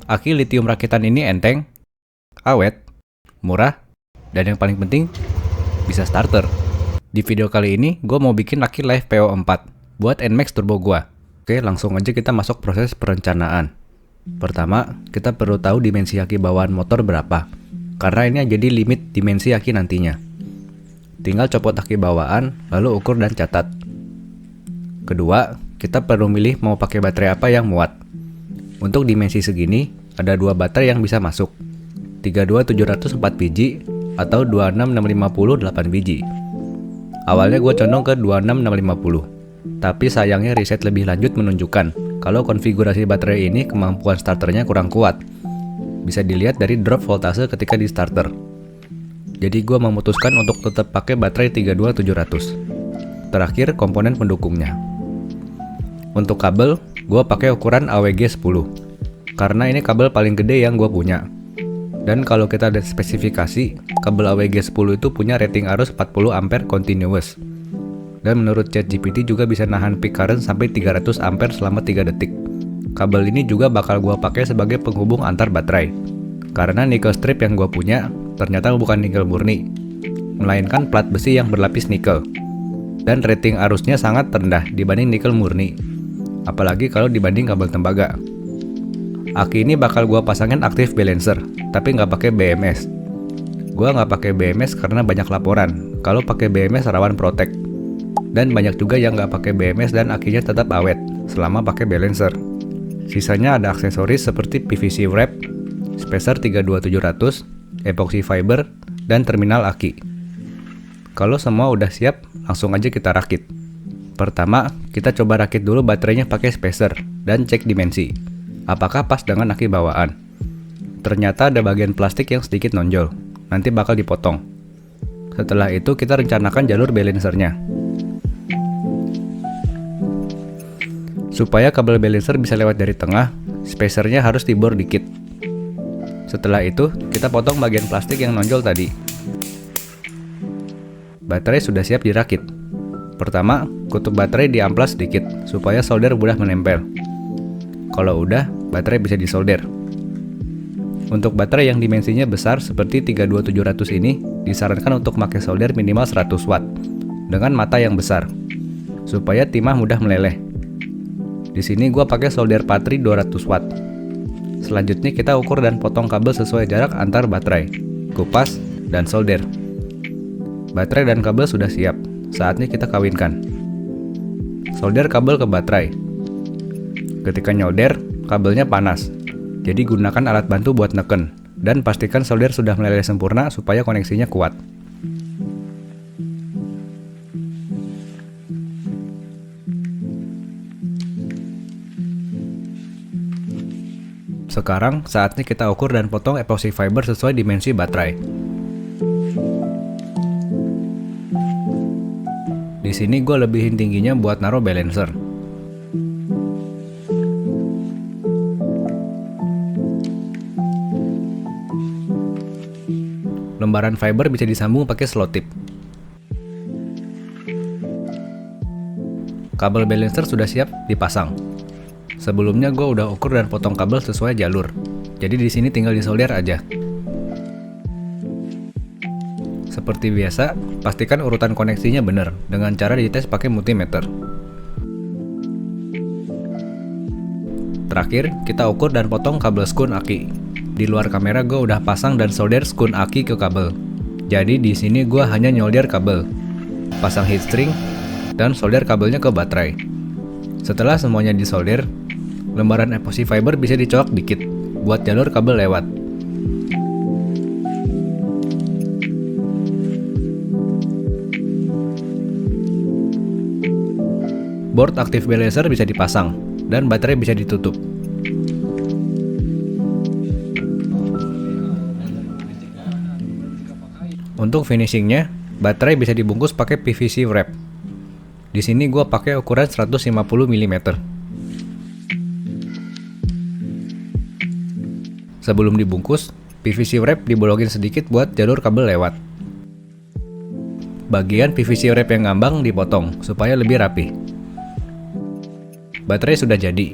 Aki lithium rakitan ini enteng, awet, murah, dan yang paling penting, bisa starter. Di video kali ini, gue mau bikin Aki Live PO4 buat NMAX turbo gue. Oke, langsung aja kita masuk proses perencanaan. Pertama, kita perlu tahu dimensi aki bawaan motor berapa, karena ini jadi limit dimensi aki nantinya. Tinggal copot aki bawaan, lalu ukur dan catat. Kedua, kita perlu milih mau pakai baterai apa yang muat. Untuk dimensi segini, ada dua baterai yang bisa masuk, 32704 biji atau 26650 8 biji. Awalnya gue condong ke 26650, tapi sayangnya riset lebih lanjut menunjukkan kalau konfigurasi baterai ini kemampuan starternya kurang kuat. Bisa dilihat dari drop voltase ketika di starter. Jadi gue memutuskan untuk tetap pakai baterai 32700. Terakhir, komponen pendukungnya. Untuk kabel, gue pakai ukuran AWG 10 karena ini kabel paling gede yang gue punya. Dan kalau kita lihat spesifikasi, kabel AWG 10 itu punya rating arus 40 ampere continuous. Dan menurut ChatGPT juga bisa nahan peak current sampai 300 ampere selama 3 detik. Kabel ini juga bakal gue pakai sebagai penghubung antar baterai. Karena nickel strip yang gue punya ternyata bukan nikel murni, melainkan plat besi yang berlapis nikel. Dan rating arusnya sangat rendah dibanding nikel murni, apalagi kalau dibanding kabel tembaga. Aki ini bakal gua pasangin active balancer, tapi nggak pakai BMS. Gua nggak pakai BMS karena banyak laporan kalau pakai BMS rawan protek. Dan banyak juga yang nggak pakai BMS dan akinya tetap awet selama pakai balancer. Sisanya ada aksesoris seperti PVC wrap, spacer 32700, epoxy fiber, dan terminal aki. Kalau semua udah siap, langsung aja kita rakit. Pertama, kita coba rakit dulu baterainya pakai spacer dan cek dimensi. Apakah pas dengan aki bawaan? Ternyata ada bagian plastik yang sedikit nonjol, nanti bakal dipotong. Setelah itu kita rencanakan jalur balancernya. Supaya kabel balancer bisa lewat dari tengah, spacernya harus dibor dikit. Setelah itu, kita potong bagian plastik yang nonjol tadi. Baterai sudah siap dirakit. Pertama, kutub baterai diamplas sedikit supaya solder mudah menempel. Kalau udah, baterai bisa disolder. Untuk baterai yang dimensinya besar seperti 32700 ini, disarankan untuk pakai solder minimal 100 watt dengan mata yang besar supaya timah mudah meleleh. Di sini gua pakai solder patri 200 watt. Selanjutnya kita ukur dan potong kabel sesuai jarak antar baterai, kupas, dan solder. Baterai dan kabel sudah siap, saatnya kita kawinkan. Solder kabel ke baterai. Ketika nyolder, kabelnya panas, jadi gunakan alat bantu buat neken, dan pastikan solder sudah meleleh sempurna supaya koneksinya kuat. Sekarang, saatnya kita ukur dan potong epoxy fiber sesuai dimensi baterai. Di sini gue lebihin tingginya buat naruh balancer. Lembaran fiber bisa disambung pakai slot tip. Kabel balancer sudah siap dipasang. Sebelumnya gue udah ukur dan potong kabel sesuai jalur. Jadi di sini tinggal disolder aja. Seperti biasa, pastikan urutan koneksinya benar dengan cara dites pakai multimeter. Terakhir, kita ukur dan potong kabel skun aki. Di luar kamera gue udah pasang dan solder skun aki ke kabel. Jadi di sini gue hanya nyolder kabel, pasang heat shrink, dan solder kabelnya ke baterai. Setelah semuanya disolder, lembaran epoxy fiber bisa dicolok dikit buat jalur kabel lewat. Board active balancer bisa dipasang dan baterai bisa ditutup. Untuk finishingnya, baterai bisa dibungkus pakai PVC wrap. Di sini gue pakai ukuran 150 mm. Sebelum dibungkus, PVC wrap dibolongin sedikit buat jalur kabel lewat. Bagian PVC wrap yang ngambang dipotong supaya lebih rapi. Baterai sudah jadi.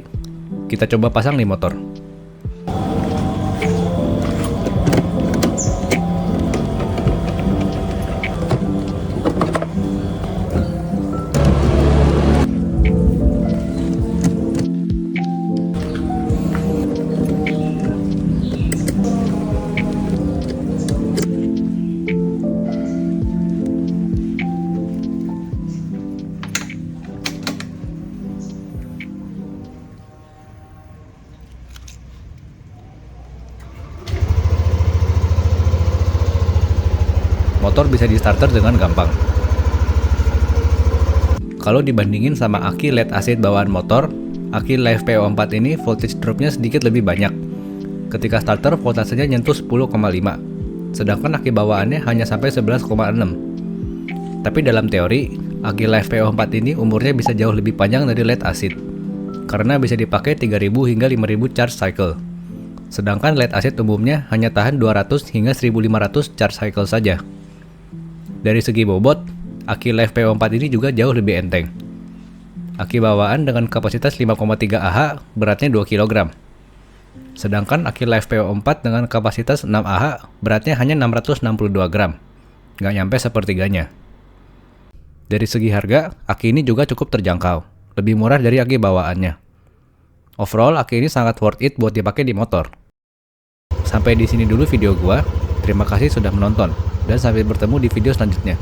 Kita coba pasang di motor. motor bisa di starter dengan gampang. Kalau dibandingin sama aki lead acid bawaan motor, aki Life PO4 ini voltage dropnya sedikit lebih banyak. Ketika starter voltasenya nyentuh 10,5, sedangkan aki bawaannya hanya sampai 11,6. Tapi dalam teori, aki Life PO4 ini umurnya bisa jauh lebih panjang dari lead acid, karena bisa dipakai 3000 hingga 5000 charge cycle. Sedangkan lead acid umumnya hanya tahan 200 hingga 1500 charge cycle saja. Dari segi bobot, aki Life PO4 ini juga jauh lebih enteng. Aki bawaan dengan kapasitas 5,3 Ah beratnya 2 kg. Sedangkan aki Life PO4 dengan kapasitas 6 Ah beratnya hanya 662 gram. Nggak nyampe sepertiganya. Dari segi harga, aki ini juga cukup terjangkau. Lebih murah dari aki bawaannya. Overall, aki ini sangat worth it buat dipakai di motor. Sampai di sini dulu video gua. Terima kasih sudah menonton. Dan sampai bertemu di video selanjutnya.